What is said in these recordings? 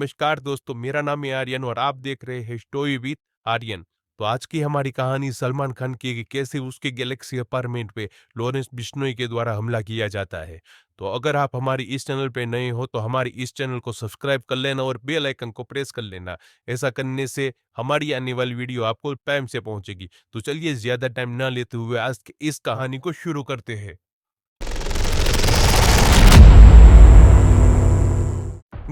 नमस्कार दोस्तों, मेरा नाम है आर्यन और आप देख रहे हैं स्टोरी विद आर्यन। तो आज की हमारी कहानी सलमान खान की है कि कैसे उसके गैलेक्सी अपार्टमेंट पे लॉरेंस बिश्नोई के द्वारा हमला किया जाता है। तो अगर आप हमारी इस चैनल पे नए हो तो हमारी इस चैनल को सब्सक्राइब कर लेना और बेल आइकन को प्रेस कर लेना। ऐसा करने से हमारी आने वाली वीडियो आपको टाइम से पहुंचेगी। तो चलिए ज्यादा टाइम ना लेते हुए आज की इस कहानी को शुरू करते हैं।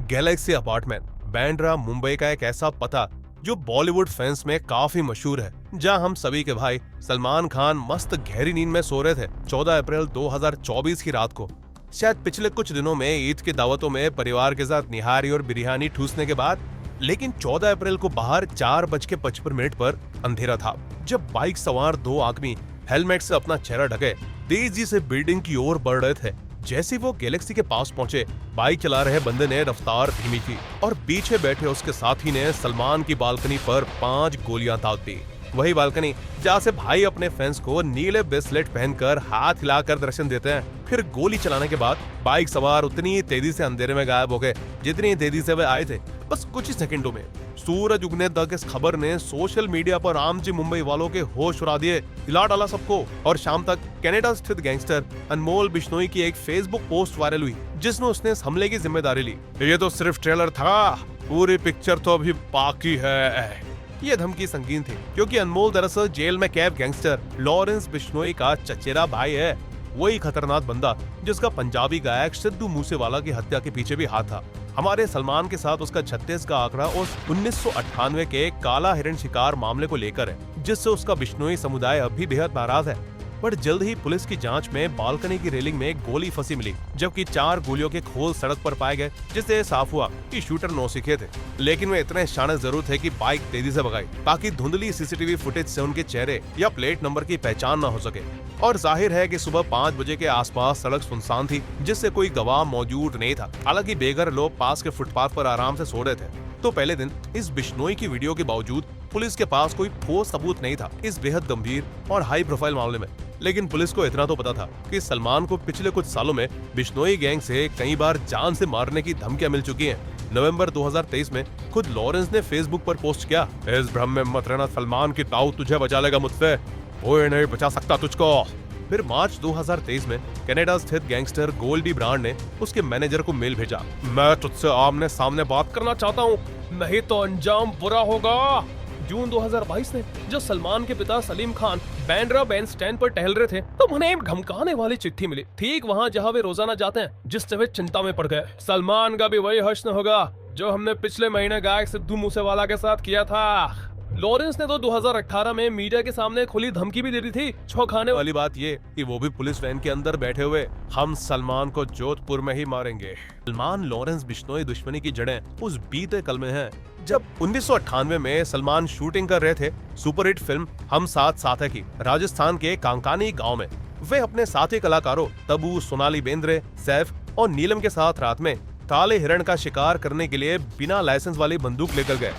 गैलेक्सी अपार्टमेंट बांद्रा मुंबई का एक ऐसा पता जो बॉलीवुड फैंस में काफी मशहूर है, जहां हम सभी के भाई सलमान खान मस्त गहरी नींद में सो रहे थे 14 अप्रैल 2024 की रात को। शायद पिछले कुछ दिनों में ईद की दावतों में परिवार के साथ निहारी और बिरयानी ठूसने के बाद, लेकिन 14 अप्रैल को बाहर 4:55 पर अंधेरा था, जब बाइक सवार दो आदमी हेलमेट से अपना चेहरा ढके तेजी से बिल्डिंग की ओर बढ़ रहे थे। जैसे वो गैलेक्सी के पास पहुंचे, बाइक चला रहे बंदे ने रफ्तार धीमी की और पीछे बैठे उसके साथी ने सलमान की बालकनी पर 5 गोलियां दाग दी। वही बालकनी जहां से भाई अपने फैंस को नीले ब्रेसलेट पहनकर हाथ हिलाकर दर्शन देते हैं। फिर गोली चलाने के बाद बाइक सवार उतनी ही तेजी से अंधेरे में गायब हो गए जितनी तेजी से वे आए थे, बस कुछ ही सेकंडों में। सूरज उगने तक इस खबर ने सोशल मीडिया पर आम जी मुंबई वालों के होश उड़ा दिए, हिला डाला सबको। और शाम तक कनाडा स्थित गैंगस्टर अनमोल बिश्नोई की एक फेसबुक पोस्ट वायरल हुई जिसमें उसने इस हमले की जिम्मेदारी ली। ये तो सिर्फ ट्रेलर था, पूरी पिक्चर तो अभी बाकी है। ये धमकी संगीन थी क्योंकि अनमोल दरअसल जेल में कैद गैंगस्टर लॉरेंस बिश्नोई का चचेरा भाई है, वही खतरनाक बंदा जिसका पंजाबी गायक सिद्धू मूसेवाला की हत्या के पीछे भी हाथ था। हमारे सलमान के साथ उसका 36 का आंकड़ा और 1998 के काला हिरण शिकार मामले को लेकर है, जिससे उसका बिश्नोई समुदाय अब भी बेहद नाराज है। पर जल्द ही पुलिस की जांच में बालकनी की रेलिंग में गोली फंसी मिली, जबकि 4 गोलियों के खोल सड़क पर पाए गए, जिससे साफ हुआ कि शूटर नौसिखिए थे। लेकिन वे इतने शाणे जरूर थे कि बाइक तेजी से भगाई ताकि धुंधली सीसीटीवी फुटेज से उनके चेहरे या प्लेट नंबर की पहचान न हो सके। और जाहिर है कि सुबह 5 बजे के आसपास सड़क सुनसान थी, जिससे कोई गवाह मौजूद नहीं था। हालांकि बेघर लोग पास के फुटपाथ पर आराम से सो रहे थे। तो पहले दिन इस बिश्नोई की वीडियो के बावजूद पुलिस के पास कोई ठोस सबूत नहीं था इस बेहद गंभीर और हाई प्रोफाइल मामले में। लेकिन पुलिस को इतना तो पता था कि सलमान को पिछले कुछ सालों में बिश्नोई गैंग से कई बार जान से मारने की धमकियां मिल चुकी हैं। नवंबर 2023 में खुद लॉरेंस ने फेसबुक पर पोस्ट किया, इस भ्रम में मत रहना, सलमान की ताऊ तुझे बचा लेगा मुझसे, कोई नहीं बचा सकता तुझको। फिर मार्च 2023 में कनाडा स्थित गैंगस्टर गोल्डी ब्रांड ने उसके मैनेजर को मेल भेजा, मैं तुझसे आमने सामने बात करना चाहता हूँ, नहीं तो अंजाम बुरा होगा। जून 2022 में जब सलमान के पिता सलीम खान बांद्रा बैंड स्टैंड पर टहल रहे थे तो उन्हें एक धमकाने वाली चिट्ठी मिली, ठीक वहाँ जहाँ वे रोजाना जाते हैं, जिससे वे चिंता में पड़ गए। सलमान का भी वही हश्र होगा जो हमने पिछले महीने गायक सिद्धू मूसेवाला के साथ किया था। लॉरेंस ने तो 2018 में मीडिया के सामने खुली धमकी भी दे दी थी। चौंकाने वाली बात ये कि वो भी पुलिस वैन के अंदर बैठे हुए, हम सलमान को जोधपुर में ही मारेंगे। सलमान लॉरेंस बिश्नोई दुश्मनी की जड़ें उस बीते कल में हैं, जब 1998 में सलमान शूटिंग कर रहे थे सुपरहिट फिल्म हम साथ साथ है की राजस्थान के कांकानी गाँव में। वे अपने साथी कलाकारों तबू, सोनाली बेंद्रे, सैफ और नीलम के साथ रात में काले हिरण का शिकार करने के लिए बिना लाइसेंस वाली बंदूक लेकर गए।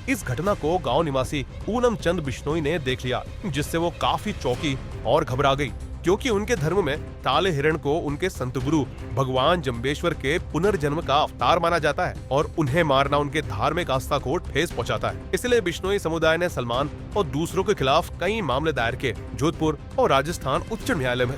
इस घटना को गांव निवासी पूनम चंद बिश्नोई ने देख लिया, जिससे वो काफी चौंकी और घबरा गई, क्योंकि उनके धर्म में काले हिरण को उनके संत गुरु भगवान जम्बेश्वर के पुनर्जन्म का अवतार माना जाता है और उन्हें मारना उनके धार्मिक आस्था को ठेस पहुंचाता है। इसलिए बिश्नोई समुदाय ने सलमान और दूसरों के खिलाफ कई मामले दायर किए जोधपुर और राजस्थान उच्च न्यायालय में।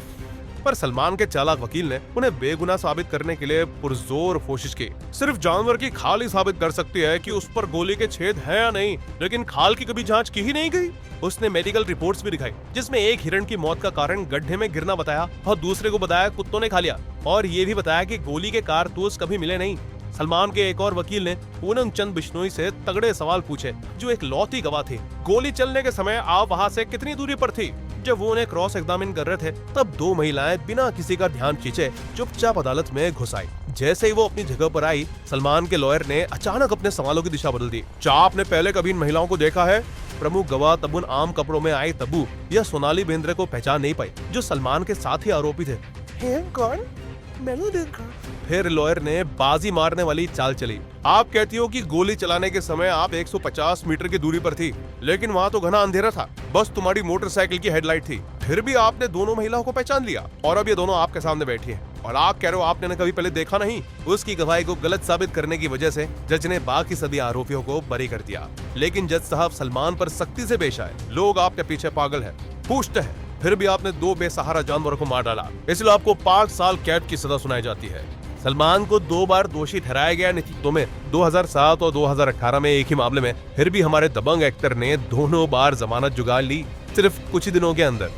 पर सलमान के चालाक वकील ने उन्हें बेगुनाह साबित करने के लिए पुरजोर कोशिश की। सिर्फ जानवर की खाल ही साबित कर सकती है कि उस पर गोली के छेद हैं या नहीं, लेकिन खाल की कभी जांच की ही नहीं गई। उसने मेडिकल रिपोर्ट्स भी दिखाई, जिसमें एक हिरण की मौत का कारण गड्ढे में गिरना बताया और दूसरे को बताया कुत्तों ने खा लिया, और ये भी बताया कि गोली के कारतूस कभी मिले नहीं। सलमान के एक और वकील ने पूनम चंद बिश्नोई से तगड़े सवाल पूछे, जो एक लौती गवाह थे। गोली चलने के समय आप वहाँ से कितनी दूरी पर थी? जब वो उन्हें क्रॉस एग्जामिन कर रहे थे तब 2 महिलाएं बिना किसी का ध्यान खींचे चुपचाप अदालत में घुस आई। जैसे ही वो अपनी जगह पर आई, सलमान के लॉयर ने अचानक अपने सवालों की दिशा बदल दी। क्या आपने पहले कभी इन महिलाओं को देखा है? प्रमुख गवाह तबुन आम कपड़ों में आई तबू या सोनाली बेंद्रे को पहचान नहीं पाई, जो सलमान के साथ ही आरोपी थे। कौन? मैंने देखा। फिर लॉयर ने बाजी मारने वाली चाल चली। आप कहती हो कि गोली चलाने के समय आप 150 मीटर की दूरी पर थी, लेकिन वहाँ तो घना अंधेरा था, बस तुम्हारी मोटरसाइकिल की हेडलाइट थी। फिर भी आपने दोनों महिलाओं को पहचान लिया और अब ये दोनों आपके सामने बैठी हैं। और आप कह रहे हो आपने ना कभी पहले देखा नहीं। उसकी गवाही को गलत साबित करने की वजह से जज ने बाकी सभी आरोपियों को बरी कर दिया, लेकिन जज साहब सलमान पर सख्ती से पेश आए। लोग आपके पीछे पागल है, पूछते हैं फिर भी आपने 2 बेसहारा जानवरों को मार डाला, इसलिए आपको 5 साल कैद की सजा सुनाई जाती है। सलमान को 2 बार दोषी ठहराया गया नीतियों में 2007 और 2018 में एक ही मामले में, फिर भी हमारे दबंग एक्टर ने दोनों बार जमानत जुगाड़ ली सिर्फ कुछ ही दिनों के अंदर।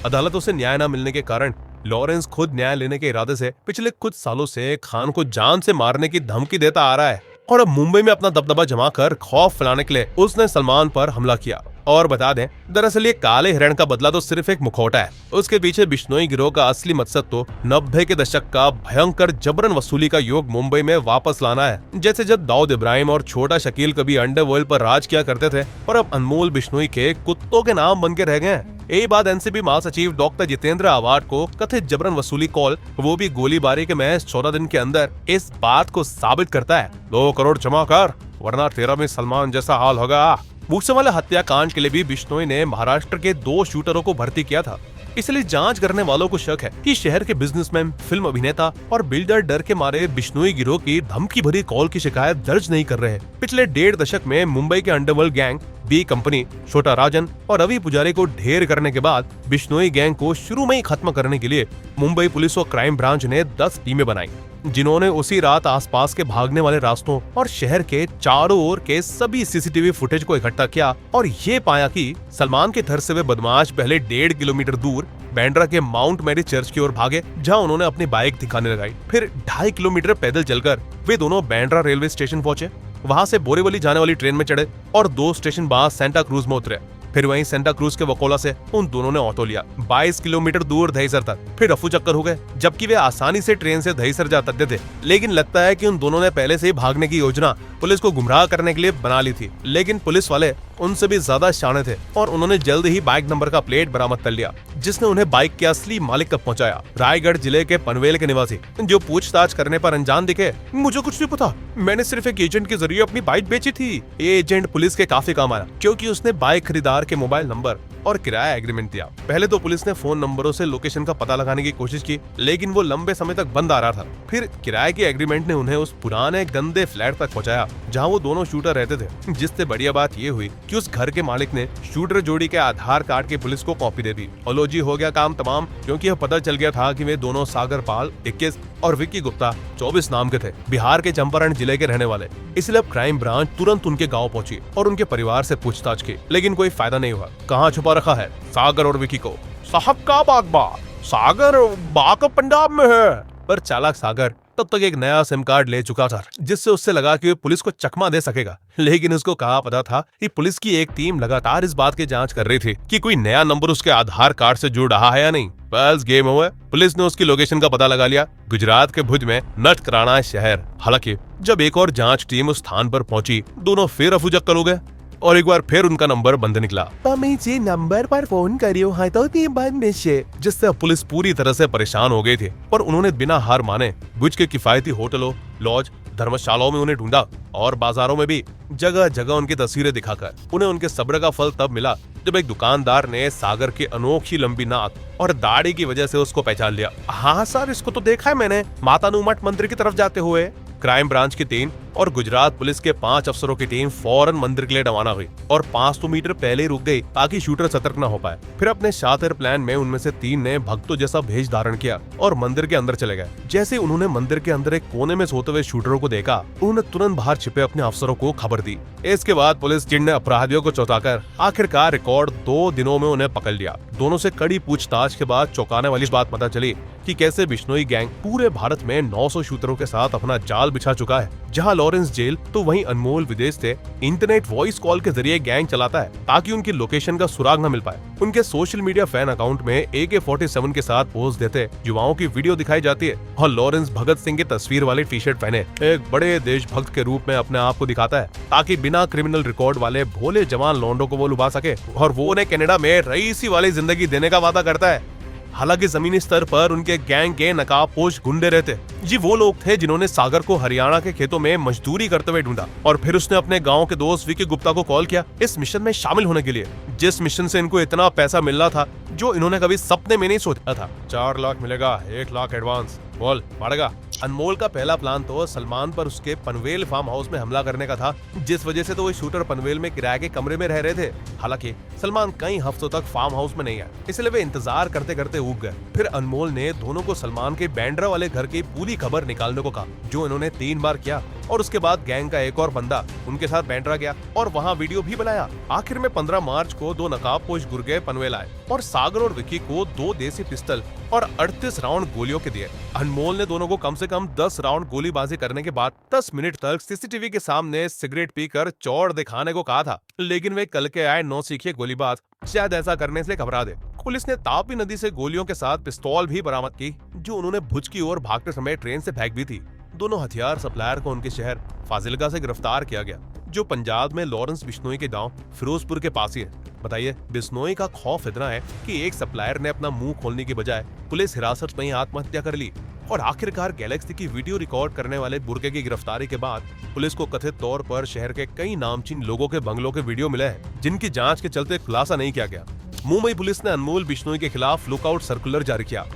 अदालतों से न्याय न मिलने के कारण लॉरेंस खुद न्याय लेने के इरादे से पिछले कुछ सालों से खान को जान से मारने की धमकी देता आ रहा है, और अब मुंबई में अपना दबदबा जमा कर खौफ फैलाने के लिए उसने सलमान पर हमला किया। और बता दें, दरअसल ये काले हिरण का बदला तो सिर्फ एक मुखौटा है, उसके पीछे बिश्नोई गिरोह का असली मकसद तो 90 के दशक का भयंकर जबरन वसूली का योग मुंबई में वापस लाना है। जैसे जब दाऊद इब्राहिम और छोटा शकील कभी अंडरवर्ल्ड पर राज किया करते थे, और अब अनमोल बिश्नोई के कुत्तों के नाम बन के रह गए हैं। यही बात एनसीबी महासचिव डॉक्टर जितेंद्र आवाड को कथित जबरन वसूली कॉल, वो भी गोलीबारी के महज 14 दिन के अंदर, इस बात को साबित करता है। 2 करोड़ जमा कर, वरना तेरा भी सलमान जैसा हाल होगा। मूसेवाला हत्याकांड के लिए भी बिश्नोई ने महाराष्ट्र के 2 शूटरों को भर्ती किया था, इसलिए जांच करने वालों को शक है कि शहर के बिजनेसमैन, फिल्म अभिनेता और बिल्डर डर के मारे बिश्नोई गिरोह की धमकी भरी कॉल की शिकायत दर्ज नहीं कर रहे। पिछले 1.5 दशक में मुंबई के अंडरवर्ल्ड गैंग बी कंपनी, छोटा राजन और रवि पुजारी को ढेर करने के बाद बिश्नोई गैंग को शुरू में ही खत्म करने के लिए मुंबई पुलिस और क्राइम ब्रांच ने 10 टीमें बनाई, जिन्होंने उसी रात आसपास के भागने वाले रास्तों और शहर के चारों ओर के सभी सीसीटीवी फुटेज को इकट्ठा किया और ये पाया कि सलमान के घर से वे बदमाश पहले 1.5 किलोमीटर दूर बैंड्रा के माउंट मैरी चर्च की ओर भागे, जहां उन्होंने अपनी बाइक दिखाने लगाई। फिर 2.5 किलोमीटर पैदल चलकर वे दोनों बैंड्रा रेलवे स्टेशन पहुंचे, वहां से बोरीवली जाने वाली ट्रेन में चढ़े और 2 स्टेशन बाद सेंटा क्रूज में उतरे। फिर वहीं सेंटा क्रूज के वकोला से उन दोनों ने ऑटो लिया 22 किलोमीटर दूर दहीसर तक। फिर रफू चक्कर हो गए, जबकि वे आसानी से ट्रेन से दहीसर जा सकते थे। लेकिन लगता है कि उन दोनों ने पहले से ही भागने की योजना पुलिस को गुमराह करने के लिए बना ली थी। लेकिन पुलिस वाले उनसे भी ज्यादा शाणे थे और उन्होंने जल्द ही बाइक नंबर का प्लेट बरामद कर लिया, जिसने उन्हें बाइक के असली मालिक तक पहुंचाया। रायगढ़ जिले के पनवेल के निवासी, जो पूछताछ करने पर अनजान दिखे, मुझे कुछ नहीं पता, मैंने सिर्फ एक एजेंट के जरिए अपनी बाइक बेची थी। ये एजेंट पुलिस के काफी काम आया, क्योंकि उसने बाइक खरीदार के मोबाइल नंबर और किराया एग्रीमेंट दिया। पहले तो पुलिस ने फोन नंबरों से लोकेशन का पता लगाने की कोशिश की, लेकिन वो लंबे समय तक बंद आ रहा था। फिर किराए के एग्रीमेंट ने उन्हें उस पुराने गंदे फ्लैट तक पहुंचाया जहां वो दोनों शूटर रहते थे। जिससे बढ़िया बात ये हुई कि उस घर के मालिक ने शूटर जोड़ी के आधार कार्ड की पुलिस को कॉपी दे दी। और लो जी, हो गया काम तमाम, क्योंकि यह पता चल गया था कि वे दोनों सागर पाल 21 और विक्की गुप्ता 24 नाम के थे, बिहार के चंपारण जिले के रहने वाले। इसलिए अब क्राइम ब्रांच तुरंत उनके गाँव पहुंची और उनके परिवार से पूछताछ की, लेकिन कोई फायदा नहीं हुआ। कहाँ छुपा रखा है सागर और विकी को? साहब का बागबा, सागर बाग पंजाब में है। पर चालाक सागर तब तक एक नया सिम कार्ड ले चुका था, जिससे उससे लगा कि पुलिस को चकमा दे सकेगा। लेकिन उसको कहाँ पता था कि पुलिस की एक टीम लगातार इस बात की जांच कर रही थी कि कोई नया नंबर उसके आधार कार्ड से जुड़ रहा है या नहीं। बस गेम ओवर, पुलिस ने उसकी लोकेशन का पता लगा लिया, गुजरात के भुज में नटकराना शहर। हालांकि जब एक और जांच टीम उस स्थान पर पहुंची, दोनों फिर अफूचक्कर हो गए और एक बार फिर उनका नंबर बंद निकला। जी नंबर पर फोन करियो है तो बंद निश्चय, जिससे पुलिस पूरी तरह से परेशान हो गई थी। और उन्होंने बिना हार माने भुज के किफायती होटलों, लॉज, धर्मशालाओं में उन्हें ढूंढा और बाजारों में भी जगह जगह उनकी तस्वीरें दिखाकर उन्हें उनके सब्र का फल तब मिला जब एक दुकानदार ने सागर की अनोखी लंबी नाक और दाढ़ी की वजह से उसको पहचान लिया। हाँ सर, इसको तो देखा है मैंने, मातानुमठ मंदिर की तरफ जाते हुए। क्राइम ब्रांच की टीम और गुजरात पुलिस के 5 अफसरों की टीम फौरन मंदिर के लिए रवाना हुई और 500 मीटर पहले ही रुक गई ताकि शूटर सतर्क न हो पाए। फिर अपने शातिर प्लान में उनमें से 3 ने भक्तों जैसा भेष धारण किया और मंदिर के अंदर चले गए। जैसे उन्होंने मंदिर के अंदर एक कोने में सोते हुए शूटरों को देखा, उन्होंने तुरंत बाहर छिपे अपने अफसरों को खबर दी। इसके बाद पुलिस टीम ने अपराधियों को चौंकाकर आखिरकार रिकॉर्ड 2 दिनों में उन्हें पकड़ लिया। दोनों से कड़ी पूछताछ के बाद चौंकाने वाली बात पता चली कि कैसे बिश्नोई गैंग पूरे भारत में 900 शूटरों के साथ अपना जाल बिछा चुका है। जहां लॉरेंस जेल तो वहीं अनमोल विदेश से इंटरनेट वॉइस कॉल के जरिए गैंग चलाता है ताकि उनकी लोकेशन का सुराग न मिल पाए। उनके सोशल मीडिया फैन अकाउंट में AK-47 के साथ पोज देते युवाओं की वीडियो दिखाई जाती है और लॉरेंस भगत सिंह की तस्वीर वाली टी-शर्ट पहने एक बड़े देशभक्त के रूप में अपने आप को दिखाता है ताकि बिना क्रिमिनल रिकॉर्ड वाले भोले जवान लौंडों को वो लुभा सके और वो उन्हें कनाडा में रईसी वाली जिंदगी देने का वादा करता है। हालांकि जमीनी स्तर पर उनके गैंग के नकाबपोश गुंडे रहते। जी वो लोग थे जिन्होंने सागर को हरियाणा के खेतों में मजदूरी करते हुए ढूंढा और फिर उसने अपने गांव के दोस्त विकी गुप्ता को कॉल किया इस मिशन में शामिल होने के लिए, जिस मिशन से इनको इतना पैसा मिलना था जो इन्होंने कभी सपने में नहीं सोचा था। 4 लाख मिलेगा, 1 लाख एडवांस। बोल पड़ेगा। अनमोल का पहला प्लान तो सलमान पर उसके पनवेल फार्म हाउस में हमला करने का था, जिस वजह से तो वो शूटर पनवेल में किराए के कमरे में रह रहे थे। हालांकि सलमान कई हफ्तों तक फार्म हाउस में नहीं आया, इसलिए वे इंतजार करते करते ऊब गए। फिर अनमोल ने दोनों को सलमान के बैंड्रा वाले घर की पूरी खबर निकालने को कहा, जो इन्होंने 3 बार किया। और उसके बाद गैंग का एक और बंदा उनके साथ बैंड्रा गया और वहाँ वीडियो भी बनाया। आखिर में 15 मार्च को 2 नकाबपोश गुर्गे पनवेल आए और सागर और विकी को 2 देसी पिस्टल और 38 राउंड गोलियों के दिए। अनमोल ने दोनों को कम से कम 10 राउंड गोलीबाजी करने के बाद 10 मिनट तक सीसीटीवी के सामने सिगरेट पीकर चौड़ दिखाने को कहा था, लेकिन वे कल के आए नौसिखिए गोलीबाज शायद ऐसा करने से घबरा दे। पुलिस ने तापी नदी से गोलियों के साथ पिस्तौल भी बरामद की, जो उन्होंने भुज की ओर भागते समय ट्रेन से फेंक दी थी। दोनों हथियार सप्लायर को उनके शहर फाजिलका से गिरफ्तार किया गया, जो पंजाब में लॉरेंस बिश्नोई के गांव फिरोजपुर के पास ही है। बताइए, बिश्नोई का खौफ इतना है कि एक सप्लायर ने अपना मुंह खोलने की बजाय पुलिस हिरासत में ही आत्महत्या कर ली। और आखिरकार गैलेक्सी की वीडियो रिकॉर्ड करने वाले बुर्गे की गिरफ्तारी के बाद पुलिस को कथित तौर पर शहर के कई नामचीन लोगों के बंगलों के वीडियो मिले हैं, जिनकी जांच के चलते खुलासा नहीं किया गया। मुंबई पुलिस ने अनमोल बिश्नोई के खिलाफ लुकआउट सर्कुलर जारी किया,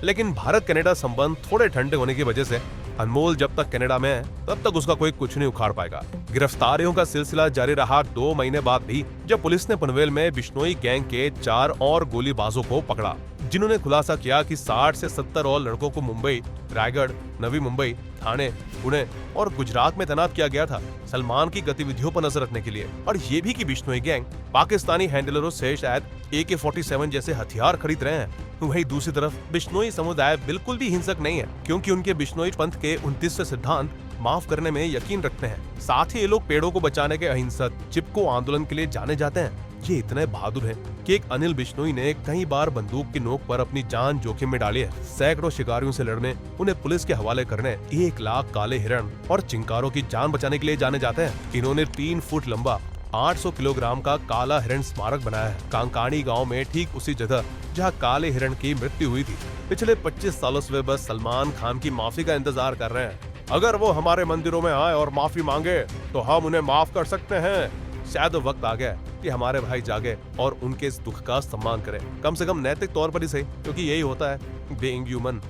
लेकिन भारत कनाडा संबंध थोड़े ठंडे होने की वजह से अनमोल जब तक कनाडा में है तब तक उसका कोई कुछ नहीं उखाड़ पाएगा। गिरफ्तारियों का सिलसिला जारी रहा 2 महीने बाद भी, जब पुलिस ने पनवेल में बिश्नोई गैंग के 4 और गोलीबाजों को पकड़ा, जिन्होंने खुलासा किया कि 60 से 70 और लड़कों को मुंबई, रायगढ़, नवी मुंबई, ठाणे, पुणे और गुजरात में तैनात किया गया था सलमान की गतिविधियों पर नजर रखने के लिए। और ये भी कि बिश्नोई गैंग पाकिस्तानी हैंडलरों से शायद AK-47 जैसे हथियार खरीद रहे हैं। वहीं दूसरी तरफ बिश्नोई समुदाय बिल्कुल भी हिंसक नहीं है, क्योंकि उनके बिश्नोई पंथ के 29 सिद्धांत माफ करने में यकीन रखते हैं। साथ ही ये लोग पेड़ों को बचाने के अहिंसक चिपको आंदोलन के लिए जाने जाते हैं। ये इतने बहादुर हैं कि एक अनिल बिश्नोई ने कई बार बंदूक की नोक पर अपनी जान जोखिम में डाली है। सैकड़ों शिकारियों से लड़ने, उन्हें पुलिस के हवाले करने 1 लाख काले हिरण और चिंकारों की जान बचाने के लिए जाने जाते हैं। इन्होंने 3 फुट लंबा 800 किलोग्राम का काला हिरण स्मारक बनाया है कांकाणी गांव में, ठीक उसी जगह जहां काले हिरण की मृत्यु हुई थी। पिछले 25 सालों से वे बस सलमान खान की माफी का इंतजार कर रहे हैं। अगर वो हमारे मंदिरों में आए और माफी मांगे तो हम उन्हें माफ कर सकते हैं। शायद वक्त आ गया कि हमारे भाई जागे और उनके इस दुख का सम्मान करें, कम से कम नैतिक तौर पर ही सही, क्योंकि यही होता है बीइंग ह्यूमन।